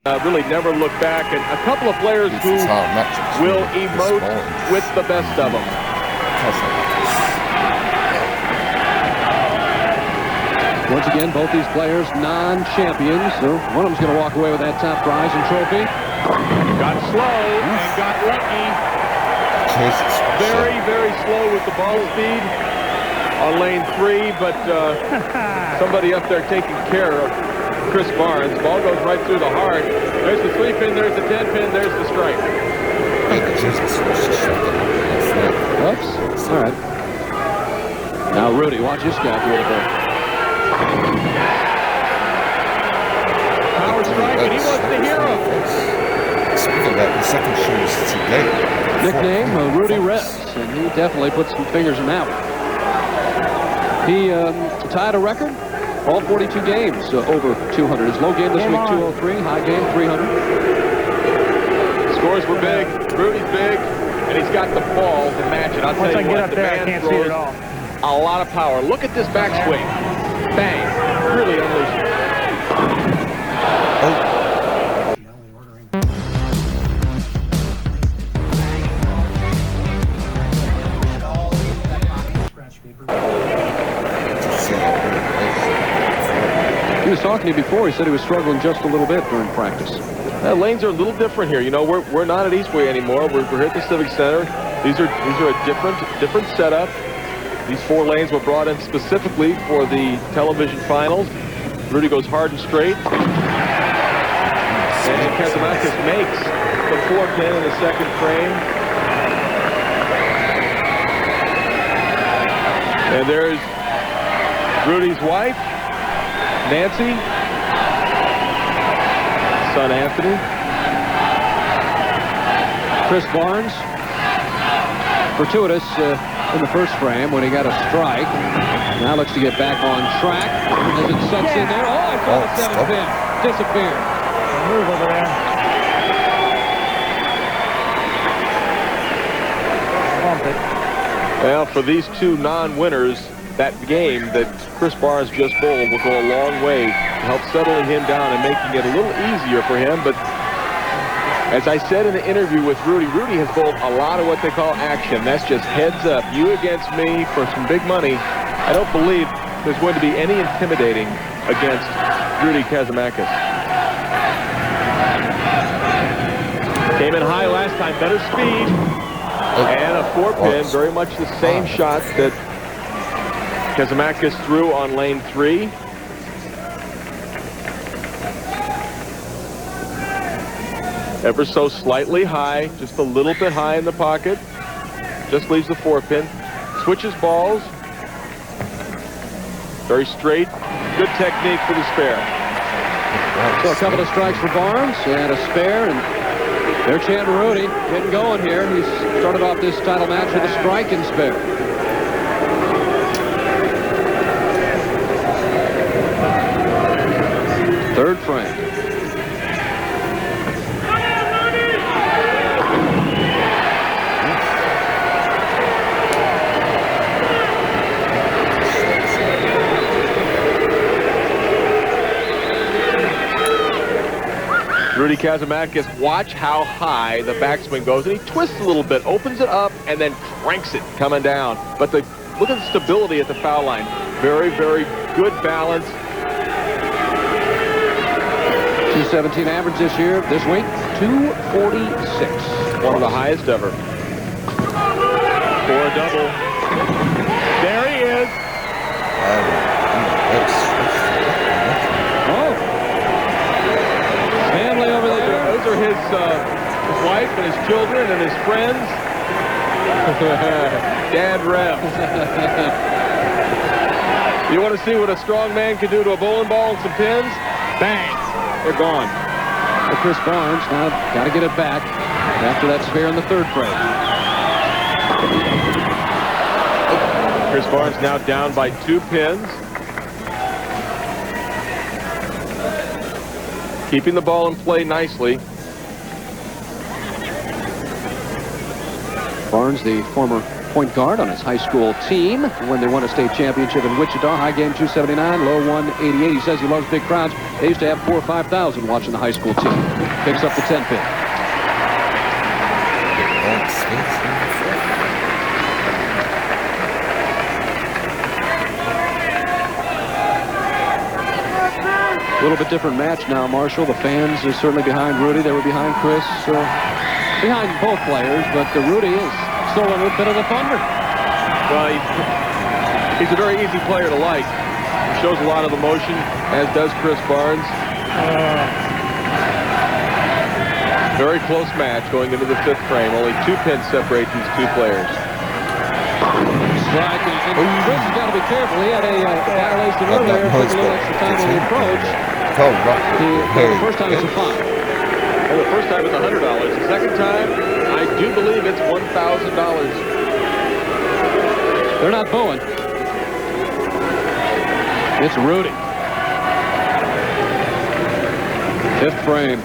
Really never look back, and a couple of players who will emote with the best of them. Once again, both these players non-champions, so one of them's going to walk away with that top prize and trophy. Got slow and got lucky. Very, very slow with the ball speed on lane 3, but somebody up there taking care of Chris Barnes. Ball goes right through the heart. There's the 3-pin, there's the 10-pin, there's the strike. Oops. All right. Now Rudy, watch this guy a little bit. Power strike, and he wants the hero. Speaking of that, the second shoe is today. Nickname Rudy Revs, and he definitely put some fingers in that one. He tied a record. All 42 games over 200. His low game this week, 203. High game, 300. Scores were big. Rudy's big. And he's got the ball to match it. I'll tell you what, the man throws a lot of power. Look at this backswing. Bang. Really unleashed. He was talking to you before. He said he was struggling just a little bit during practice. Lanes are a little different here. You know, we're not at Eastway anymore. We're here at the Civic Center. These are a different setup. These 4 lanes were brought in specifically for the television finals. Rudy goes hard and straight. And Kasimakis makes the 4-pin in the second frame. And there's Rudy's wife, Nancy, son Anthony. Chris Barnes, fortuitous in the first frame when he got a strike. Now looks to get back on track as it sets in there. Oh, I saw the 7-pin disappear. Move over there. Well, for these 2 non-winners, that game that Chris Barnes just bowled will go a long way to help settling him down and making it a little easier for him. But as I said in the interview with Rudy, Rudy has bowled a lot of what they call action. That's just heads up, you against me for some big money. I don't believe there's going to be any intimidating against Rudy Kasimakis. Came in high last time, better speed. And a 4-pin, very much the same shot that Kasimakis threw on lane 3. Ever so slightly high, just a little bit high in the pocket. Just leaves the 4-pin. Switches balls. Very straight. Good technique for the spare. So a couple of strikes for Barnes and a spare, and they're chanting Rudy getting going here. He's started off this title match with a strike and spare. Third frame. Rudy Kasimakis, watch how high the backswing goes, and he twists a little bit, opens it up, and then cranks it coming down. But look at the stability at the foul line. Very, very good balance. 217 average this week, 246. One of the highest ever. For a double. There he is. Family over there. Those are his wife and his children and his friends. Dad Rev. You want to see what a strong man can do to a bowling ball and some pins? Bang. They're gone. For Chris Barnes, now got to get it back after that spare in the third frame. Chris Barnes now down by 2 pins. Keeping the ball in play nicely. Barnes, the former point guard on his high school team when they won a state championship in Wichita. High game 279, low 188. He says he loves big crowds. They used to have 4,000 or 5,000 watching the high school team. Picks up the 10 pin. A little bit different match now, Marshall. The fans are certainly behind Rudy. They were behind Chris. Behind both players, but Rudy is still a little bit of the thunder. Well, he's a very easy player to like. He shows a lot of emotion, as does Chris Barnes. Very close match going into the 5th frame. Only 2 pins separate these two players. Strike, and Chris has got to be careful. He had a violation earlier. Took a little extra time on the approach. The first time it's a fine. Well, the first time it's $100. The second time, I do believe it's $1,000. They're not booing. It's Rudy. 5th frame.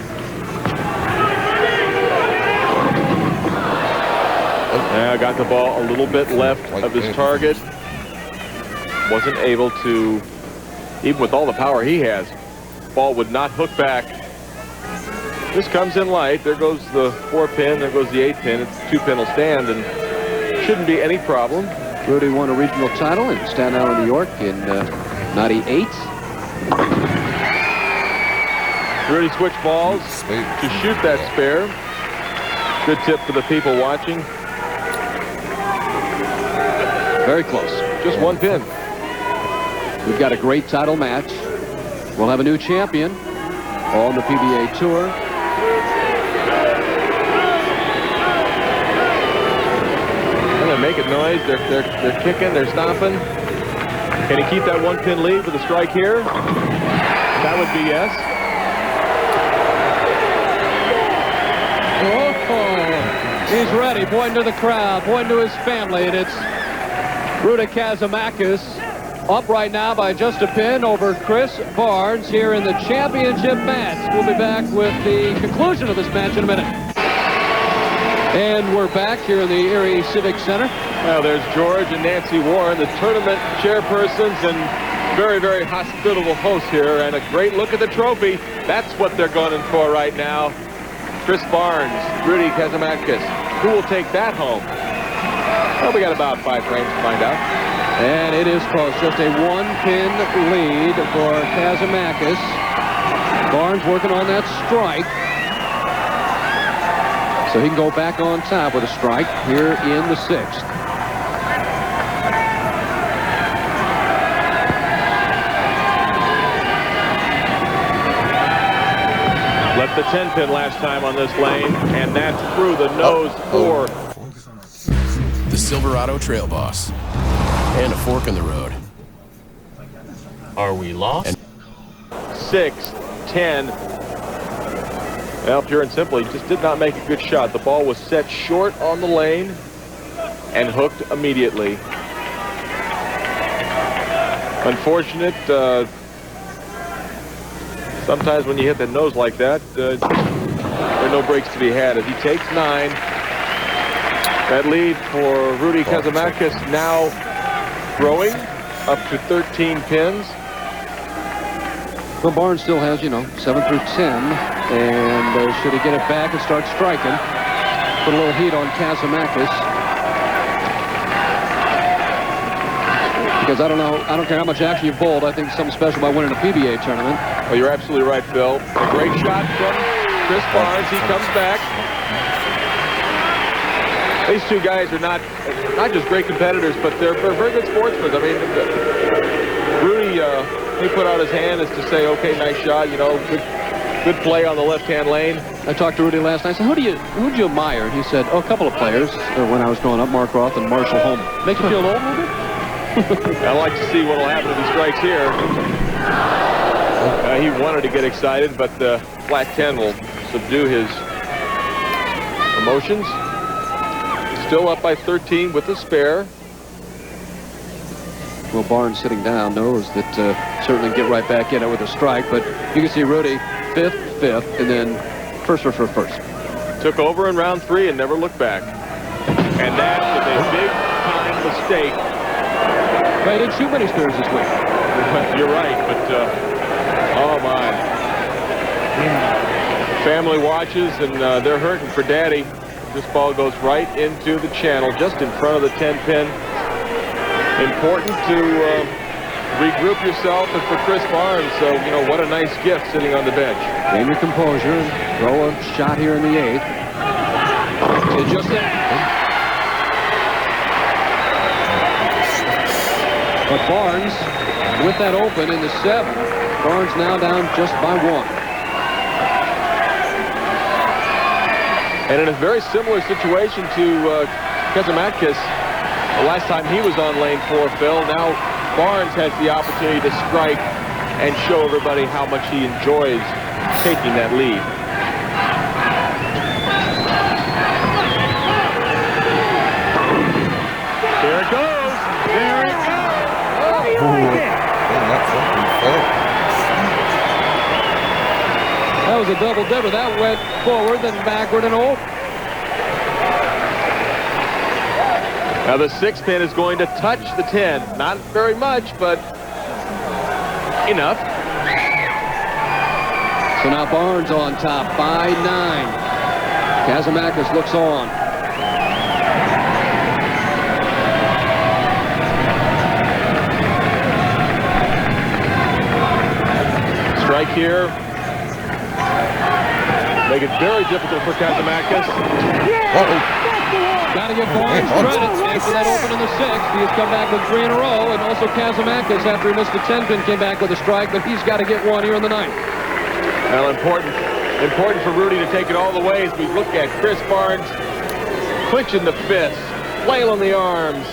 Yeah, got the ball a little bit left of his target. Wasn't able to, even with all the power he has, ball would not hook back. This comes in light. There goes the 4 pin. There goes the 8 pin. It's 2 pin will stand and shouldn't be any problem. Rudy won a regional title in Staten Island, New York in 98. Rudy switched balls to shoot that spare. Good tip for the people watching. Very close. Just 1 pin. We've got a great title match. We'll have a new champion on the PBA Tour. They're making noise. They're kicking. They're stomping. Can he keep that 1 pin lead with a strike here? That would be yes. Oh, he's ready. Pointing to the crowd. Pointing to his family. And it's Rudy Kasimakis up right now by just a pin over Chris Barnes here in the championship match. We'll be back with the conclusion of this match in a minute. And we're back here in the Erie Civic Center. Well, there's George and Nancy Warren, the tournament chairpersons and very, very hospitable hosts here. And a great look at the trophy. That's what they're going for right now. Chris Barnes, Rudy Kasimakis. Who will take that home? Well, we got about 5 frames to find out. And it is close. Just a 1-pin lead for Kasimakis. Barnes working on that strike. So he can go back on top with a strike here in the 6th. Left the 10 pin last time on this lane, and that's through the nose for the Silverado Trail Boss. And a fork in the road. Are we lost? 6, 10. Well, pure and simply, just did not make a good shot. The ball was set short on the lane and hooked immediately. Unfortunate. Sometimes when you hit the nose like that, there are no breaks to be had. As he takes 9, that lead for Rudy Kasimakis now growing up to 13 pins. Well, Barnes still has, 7 through 10. And should he get it back and start striking, put a little heat on Kasimakis. Because I don't care how much action you've bowled, I think something special by winning a PBA tournament. Well, you're absolutely right, Phil. A great shot from Chris Barnes. He comes back. These two guys are not just great competitors, but they're very good sportsmen. I mean, Rudy, he put out his hand as to say, okay, nice shot, good play on the left-hand lane. I talked to Rudy last night. I said, who'd you admire? And he said, a couple of players when I was growing up, Mark Roth and Marshall Holman. Make you feel old, Rudy? I'd like to see what will happen if he strikes here. He wanted to get excited, but the flat 10 will subdue his emotions. Still up by 13 with the spare. Well, Barnes sitting down knows that certainly get right back in it with a strike, but you can see Rudy 5th, and then first. Took over in round 3 and never looked back. And that is a big mistake. They didn't shoot many spares this week. You're right, but oh my. Family watches, and they're hurting for Daddy. This ball goes right into the channel, just in front of the 10-pin. Important to regroup yourself, and for Chris Barnes, so, you know, what a nice gift sitting on the bench. Gain your composure and throw a shot here in the 8th. It just But Barnes, with that open in the 7th, Barnes now down just by 1. And in a very similar situation to Kasimakis, the last time he was on lane 4, Phil. Now Barnes has the opportunity to strike and show everybody how much he enjoys taking that lead. There it goes. There it goes. That was a double dipper. That went forward, then backward and over. Now the 6-pin is going to touch the 10. Not very much, but enough. So now Barnes on top by 9. Kasimakis looks on. Strike here. Make it very difficult for Kasimakis. Got to give Barnes credit after that open in the 6th. He has come back with 3 in a row, and also Kasimakis, after he missed the 10-pin, came back with a strike, but he's got to get 1 here in the 9th. Well, important for Rudy to take it all the way as we look at Chris Barnes clinching the fists, flailing the arms,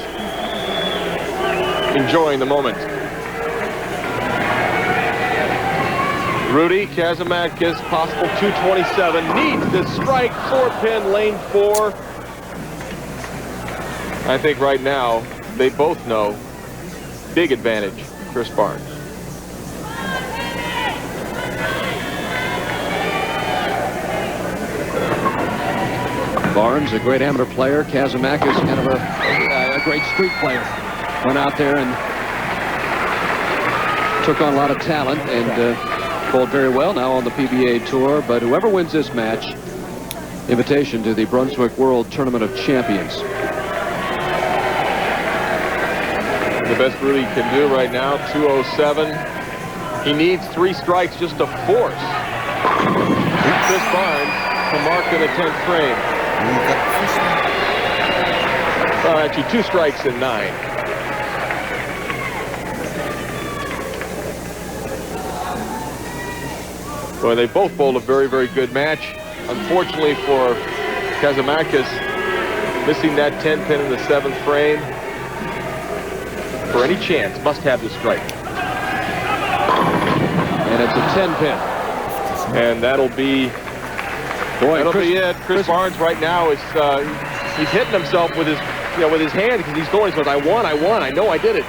enjoying the moment. Rudy, Kasimakis, possible 227, needs this strike, 4-pin, lane 4. I think right now they both know big advantage, Chris Barnes. Barnes, a great amateur player. Kasimakis, kind of a great street player. Went out there and took on a lot of talent and bowled very well now on the PBA Tour. But whoever wins this match, invitation to the Brunswick World Tournament of Champions. The best Rudy can do right now, 207. He needs 3 strikes just to force Chris Barnes to mark in the 10th frame. Actually, 2 strikes in 9. Well, they both bowled a very, very good match. Unfortunately for Kasimakis, missing that 10-pin in the 7th frame. For any chance, must have the strike. And it's a 10-pin. And that'll be, that'll be it. Chris Barnes right now is he's hitting himself with his, with his hand because he's going. He goes, I won. I know I did it.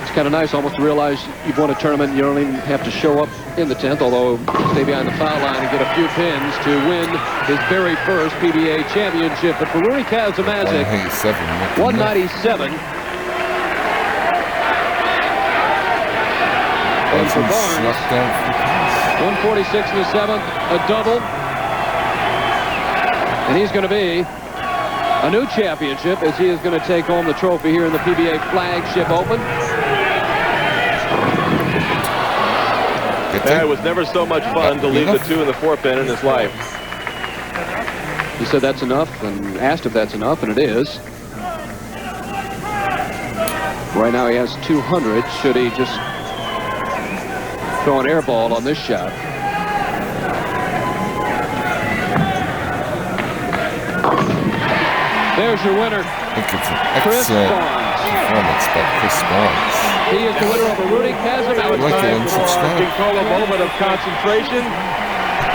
It's kind of nice almost to realize you've won a tournament. You don't even have to show up in the 10th, although stay behind the foul line and get a few pins to win his very first PBA championship. But for Rudy Kasimakis, 197. And for Barnes, 146 in the 7th, a double. And he's going to be a new championship as he is going to take home the trophy here in the PBA Flagship Open. It was never so much fun to leave the 2 in the 4-pin in his life. He said that's enough and asked if that's enough, and it is. Right now he has 200. Should he just throw an air ball on this shot? There's your winner. I think it's an excellent performance by Chris Barnes. He is the winner over Rudy Kasimakis. Like and subscribe. Call a moment of concentration.